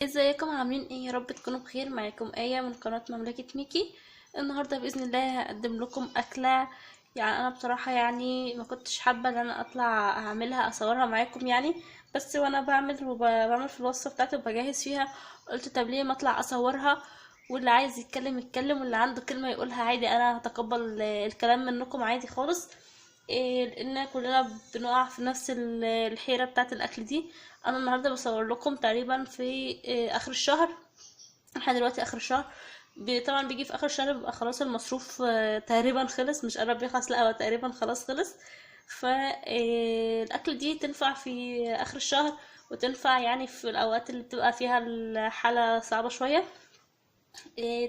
ازيكم عاملين ايه؟ يا رب تكونوا بخير. معاكم آية من قناة مملكة ميكي. النهاردة بإذن الله هقدم لكم أكلة. يعني أنا بصراحة يعني ما كنتش حابة ان انا اطلع اعملها اصورها معاكم يعني. بس وانا بعمل في الوصفة بتاعتي وبجهز فيها، قلت طب ليه ما اطلع اصورها، واللي عايز يتكلم يتكلم واللي عنده كلمة يقولها عادي. انا هتقبل الكلام منكم عادي خالص. لان كلنا بنقع في نفس الحيرة بتاعة الاكل دي. انا النهاردة بصور لكم تقريبا في اخر الشهر. احنا دلوقتي اخر الشهر. طبعا بيجي في اخر الشهر بيبقى خلاص المصروف تقريبا خلص، مش قرب يخلص، لا هو تقريبا خلاص خلص. فالاكل دي تنفع في اخر الشهر، وتنفع يعني في الاوقات اللي بتبقى فيها الحالة صعبة شوية.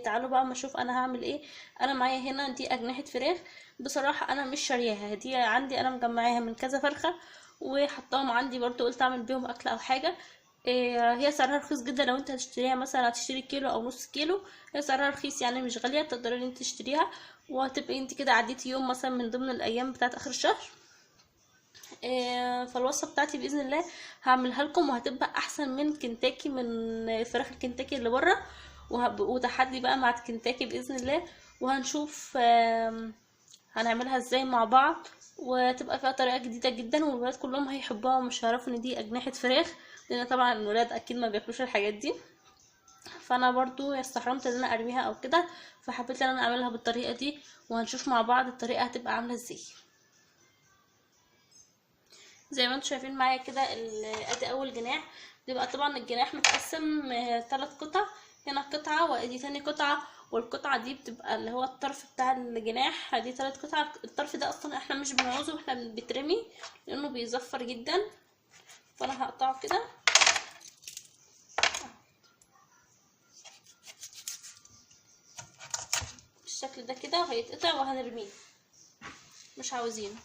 تعالوا بقى اما اشوف انا هعمل ايه. انا معايا هنا دي اجنحة فراخ. بصراحة انا مش شارياها، دي عندي انا مجمعاها من كذا فرخة وحطاهم عندي برضو، قلت اعمل بيهم اكل او حاجة. هي سعرها رخيص جدا. لو انت هتشتريها مثلا هتشتري كيلو او نص كيلو، هي سعرها رخيص يعني مش غالية، تقدري ان انت تشتريها. وهتبقي انت كده عديتي يوم مثلا من ضمن الايام بتاعت اخر الشهر. فالوصفة بتاعتي بإذن الله هعملها لكم، وهتبقى أحسن من كنتاكي، من فراخ الكنتاكي اللي بره. وتحدي بقى مع كنتاكي بإذن الله. وهنشوف هنعملها ازاي مع بعض. وتبقى فيها طريقة جديدة جدا، والولاد كلهم هيحبوها ومش هيعرفوا ان دي أجنحة فراخ، لأن طبعا الولاد أكيد ما بياكلوش الحاجات دي. فأنا برضو استحرمت ان انا ارميها او كده، فحبيت ان انا اعملها بالطريقة دي. وهنشوف مع بعض الطريقة هتبقى عاملة ازاي. زي ما انتم شايفين معايا كده ادي اول جناح. بيبقى طبعا الجناح متقسم 3 قطع. هنا قطعة وادي تاني قطعة، والقطعة دي بتبقى اللي هو الطرف بتاع الجناح. دي 3 قطع. الطرف ده اصلا احنا مش بنعوزه، احنا بيترمي لانه بيزفر جدا. فانا هقطعه كده بالشكل ده كده، وهيتقطع وهنرميه، مش عاوزينه.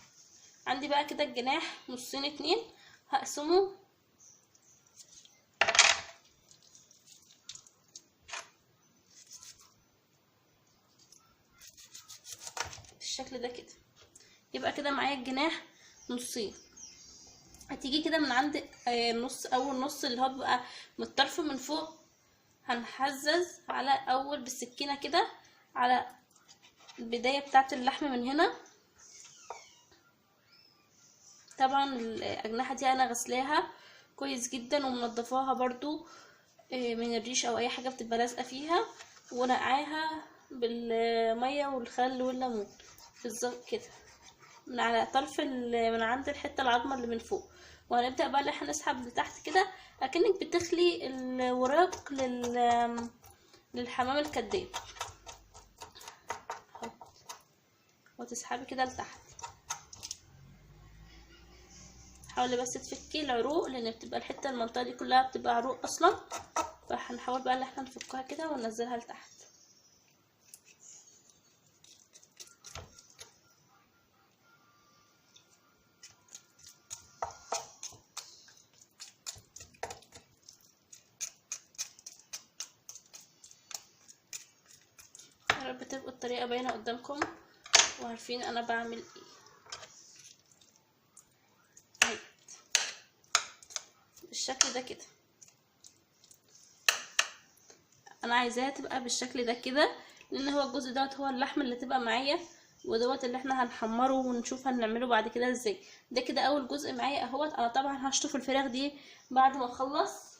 عندي بقى كده الجناح نصين 2، هقسمه بالشكل ده كده. يبقى كده معايا الجناح نصين. هتيجي كده من عند النص، اول نص اللي هو بيبقى متطرف من فوق، هنحزز على اول بالسكينه كده على البدايه بتاعه اللحم من هنا. طبعا الاجنحه دي انا غسلاها كويس جدا ومنضفاها برضو من الريش او اي حاجه بتبقى لازقه فيها، ونقعاها بالميه والخل والليمون بالظبط كده من على طرف من عند الحته العظمه اللي من فوق. وهنبدا بقى ان احنا نسحب لتحت كده، اكنك بتخلي الوراق للحمام الكداب، وتسحبي كده لتحت. حاولي بس تفكي العروق، لان بتبقى الحته المنطقه دي كلها بتبقى عروق اصلا. فهنحاول بقى ان احنا نفكها كده وننزلها لتحت. يا رب تبقى الطريقه باينه قدامكم وعارفين انا بعمل ايه. بالشكل ده كده انا عايزاها تبقى بالشكل ده كده، لان هو الجزء دوت هو اللحم اللي تبقى معايا، ودوت اللي احنا هنحمره ونشوف هنعمله بعد كده ازاي. ده كده اول جزء معايا اهوت. انا طبعا هشطف الفراخ دي بعد ما اخلص.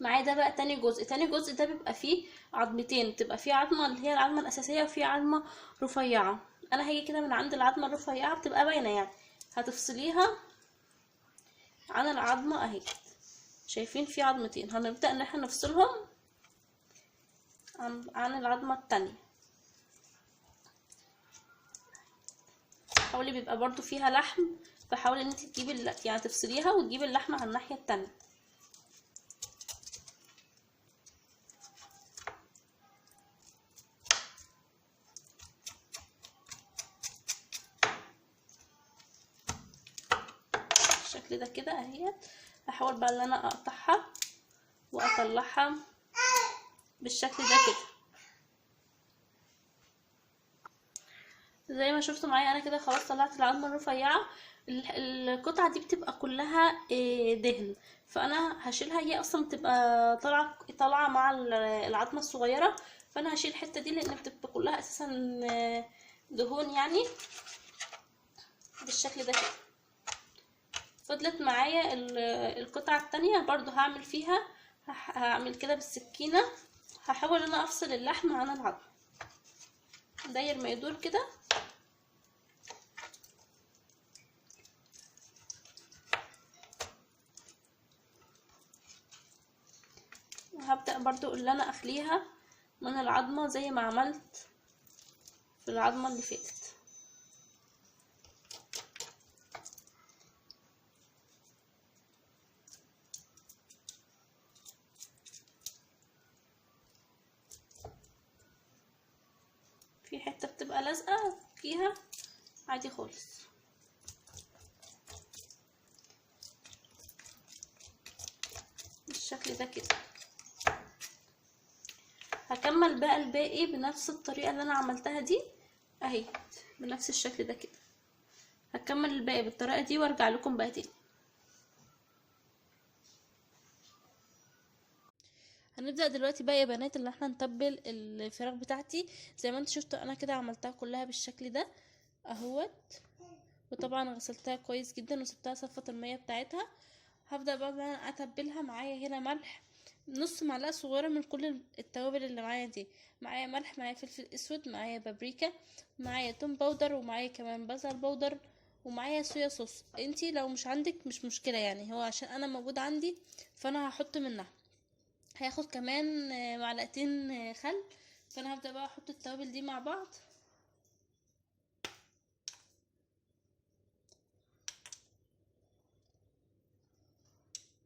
معايا ده بقى تاني جزء. تاني جزء ده بيبقى فيه عظمتين، بتبقى فيه عظمه اللي هي العظمه الاساسيه، وفيه عظمه رفيعه. انا هاجي كده من عند العظمه الرفيعه بتبقى باينه يعني، هتفصليها عن العظمه اهي. شايفين في عظمتين، هنبدا ان احنا نفصلهم عن العظمه التانية. حاولي بيبقى برضو فيها لحم، فحاولي ان انت تجيبي يعني تفصليها وتجيبي اللحمه على الناحيه التانية. بالشكل ده كده اهي. هحاول بقى ان انا اقطعها واطلعها بالشكل ده كده. زي ما شفتوا معايا انا كده خلاص طلعت العظمه الرفيعه. القطعة دي بتبقى كلها دهن، فانا هشيلها. هي اصلا بتبقى طالعة مع العظمة الصغيرة، فانا هشيل الحتة دي لان بتبقى كلها اساسا دهون يعني. بالشكل ده كده. فضلت معايا القطعة التانية برضو هعمل فيها، هعمل كده بالسكينة، هحاول ان انا افصل اللحم عن العظم، داير ما يدور كده. وهبدأ برضو اللي انا اخليها من العظمة زي ما عملت في العظمة اللي فاتت. في حتة بتبقى لازقة فيها عادي خالص. بالشكل ده كده. هكمل بقى الباقي بنفس الطريقة اللي انا عملتها دي اهي، بنفس الشكل ده كده. هكمل الباقي بالطريقة دي وارجع لكم بقى تاني. هنبدأ دلوقتي بقى يا بنات اللي احنا نتبل الفراخ بتاعتي. زي ما انتوا شفتوا انا كده عملتها كلها بالشكل ده اهوت، وطبعا غسلتها كويس جدا وسبتها صفت المية بتاعتها. هبدأ بقى انا اتبلها. معايا هنا ملح نص معلقة صغيرة من كل التوابل اللي معايا دي. معايا ملح، معايا فلفل اسود، معايا بابريكا، معايا توم باودر، ومعايا كمان بصل باودر، ومعايا صويا صوص. انتي لو مش عندك مش مشكلة يعني، هو عشان انا موجود عندي فانا هحط منها. هياخد كمان معلقتين خل. فانا هبدأ بقى احط التوابل دي مع بعض.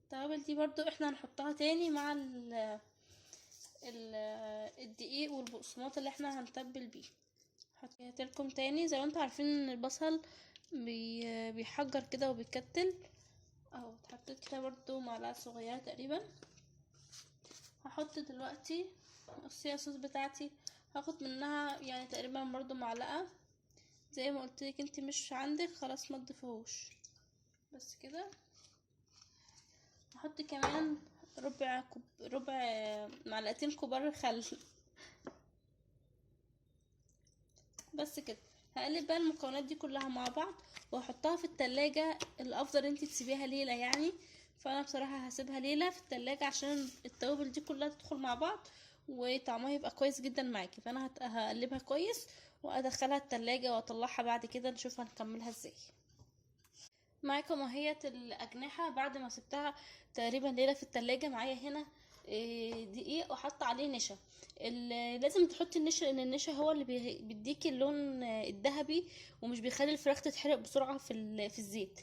التوابل دي برضو احنا هنحطها تاني مع ال الدقيق والبقسماط اللي احنا هنتبل بيه. حطيت لكم تاني. زي ما انتوا عارفين ان البصل بيحجر كده وبيكتل اهو. اتحطيت كده برضو معلقة صغيرة تقريبا. هحط دلوقتي الصويا صوص بتاعتي، هاخد منها يعني تقريبا برضو معلقة. زي ما قلت لك انت مش عندك خلاص ما تضيفوش، بس كده. هحط كمان ربع معلقتين كبار خل. بس كده. هقلب بقى المكونات دي كلها مع بعض واحطها في التلاجة. الافضل انت تسيبيها ليلة يعني، فانا بصراحة هسيبها ليلة في التلاجة عشان التوابل دي كلها تدخل مع بعض وطعمها يبقى كويس جدا معاكي. فانا هقلبها كويس وادخلها التلاجة واطلعها بعد كده نشوف هنكملها ازاي. معاكم اهية الأجنحة بعد ما سبتها تقريبا ليلة في التلاجة. معايا هنا دقيق وحط عليه نشا. لازم تحطي النشا لأن النشا هو اللي بيديكي اللون الذهبي ومش بيخلي الفراخ تتحرق بسرعة في الزيت.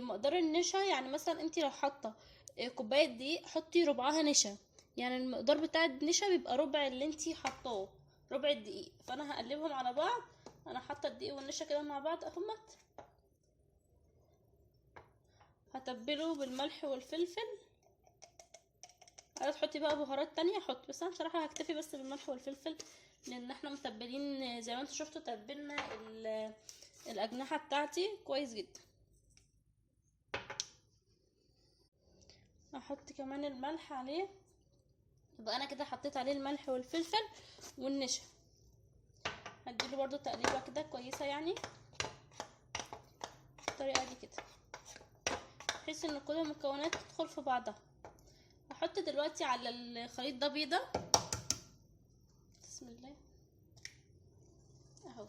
مقدار النشا يعني مثلا انتي لو حاطة كوباية دقيق حطي ربعها نشا، يعني المقدار بتاع النشا بيبقى ربع اللي انتي حطاه، ربع الدقيق. فانا هقلبهم على بعض. انا حاطه الدقيق والنشا كده مع بعض اهمت. هتبله بالملح والفلفل. عايزه تحطي بقى بهارات تانية حط، بس انا بصراحه هكتفي بس بالملح والفلفل لان احنا متبلين زي ما انتوا شفتوا. تبلنا الاجنحه بتاعتي كويس جدا. هحط كمان الملح عليه. يبقى انا كده حطيت عليه الملح والفلفل والنشا. هديله برضو تقليبه كده كويسه يعني بالطريقه دي كده، بحيث ان كل المكونات تدخل في بعضها. هحط دلوقتي على الخليط ده بيضه. بسم الله اهو.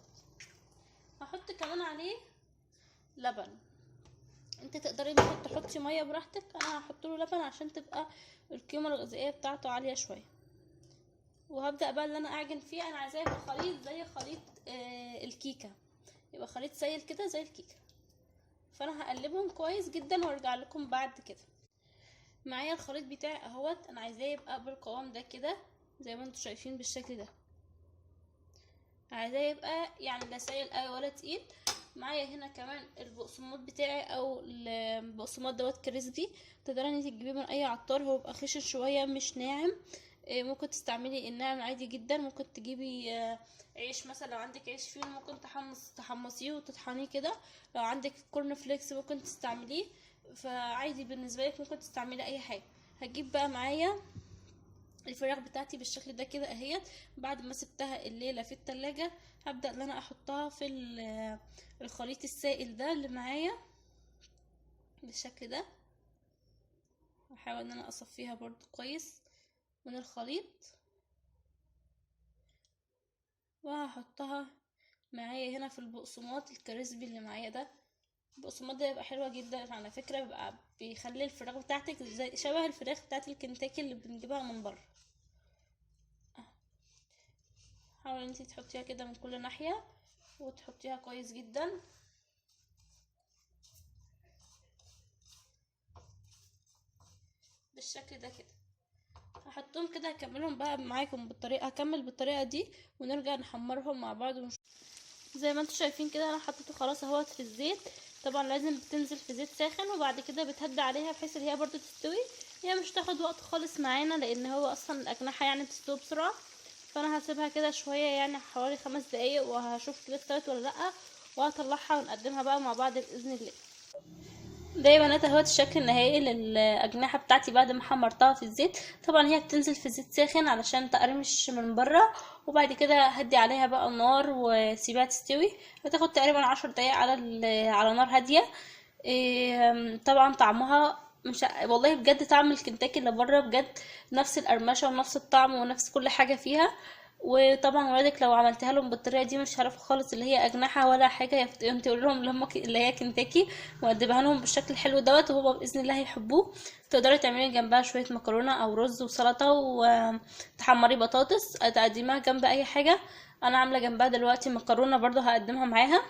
هحط كمان عليه لبن. انت تقدري ممكن تحطي ميه براحتك، انا هحط له لبن عشان تبقى القيمه الغذائيه بتاعته عاليه شويه. وهبدا بقى اللي انا اعجن فيه. انا عايزاه يبقى خليط زي خليط الكيكه، يبقى خليط سائل كده زي الكيكه. فانا هقلبهم كويس جدا وارجع لكم بعد كده. معايا الخليط بتاعي اهوت. انا عايزاه يبقى بالقوام ده كده زي ما انتم شايفين بالشكل ده. عايزاه يبقى يعني لا سائل قوي ولا تقيل. معايا هنا كمان البقسماط بتاعي او البقسماط دوت كريسبي. تقدري ان انت تجيبيه من اي عطار، هو بيبقى خشن شويه مش ناعم. ممكن تستعملي الناعم عادي جدا. ممكن تجيبي عيش مثلا، لو عندك عيش فيه ممكن تحمصيه وتطحنيه كده. لو عندك كورن فليكس ممكن تستعمليه. فعادي بالنسبه لك، ممكن تستعملي اي حاجه. هجيب بقى معايا الفراخ بتاعتي بالشكل ده كده اهيت. بعد ما سبتها الليله في التلاجة، هبدا ان انا احطها في الخليط السائل ده اللي معايا بالشكل ده. هحاول ان انا اصفيها برضو كويس من الخليط، وهحطها معايا هنا في البقسماط الكريسبي اللي معايا ده. البقسماط ده يبقى حلوة جدا على فكرة، بيبقى بيخلي الفراخ بتاعتك زي شبه الفراخ بتاعت الكنتاكي اللي بنجيبها من بره. حاولي انتي تحطيها كده من كل ناحية وتحطيها كويس جدا بالشكل ده كده. هحطهم كده، هكملهم بقى معاكم بالطريقة، هكمل بالطريقة دي ونرجع نحمرهم مع بعض زي ما انتم شايفين كده. انا حطيته خلاص اهوت في الزيت. طبعا لازم بتنزل في زيت ساخن، وبعد كده بتهدى عليها بحيث ان هي برضو تستوي. هي مش تاخد وقت خالص معانا، لان هو اصلا الاجنحة يعني بتستوي بسرعة. فانا هسيبها كده شوية، يعني حوالي 5 دقايق، وهشوف كده استوت ولا لأ، وهطلعها ونقدمها بقى مع بعض بإذن الله. ده يا بنات اهوت الشكل النهائي للاجنحه بتاعتي بعد ما حمرتها في الزيت. طبعا هي بتنزل في زيت ساخن علشان تقرمش من بره، وبعد كده هدي عليها بقى النار وسيبها تستوي. هتاخد تقريبا 10 دقايق على نار هاديه. طبعا طعمها مش والله بجد طعم الكنتاكي اللي بره بجد نفس القرمشه ونفس الطعم ونفس كل حاجه فيها. وطبعا ولادك لو عملتها لهم بالطريقه دي مش هيعرفوا خالص اللي هي اجنحه ولا حاجه، انت تقول لهم اللي هي كنتاكي، وادبها لهم بالشكل الحلو دوت، وهو باذن الله هيحبوه. تقدري تعملي جنبها شويه مكرونه او رز وسلطه، وتحمري بطاطس تقدميها جنب اي حاجه. انا عامله جنبها دلوقتي مكرونه برضو هقدمها معاها.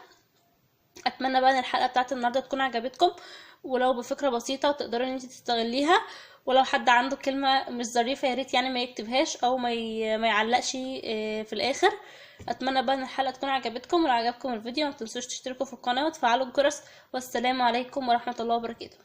اتمنى بقى ان الحلقه بتاعت النهارده تكون عجبتكم، ولو بفكره بسيطه تقدروا ان انت تستغليها. ولو حد عنده كلمه مش ظريفه يا ريت يعني ما يكتبهاش او ما يعلقش في الاخر. اتمنى بقى ان الحلقه تكون عجبتكم، ولو عجبكم الفيديو ما تنسوش تشتركوا في القناه وتفعلوا الجرس. والسلام عليكم ورحمه الله وبركاته.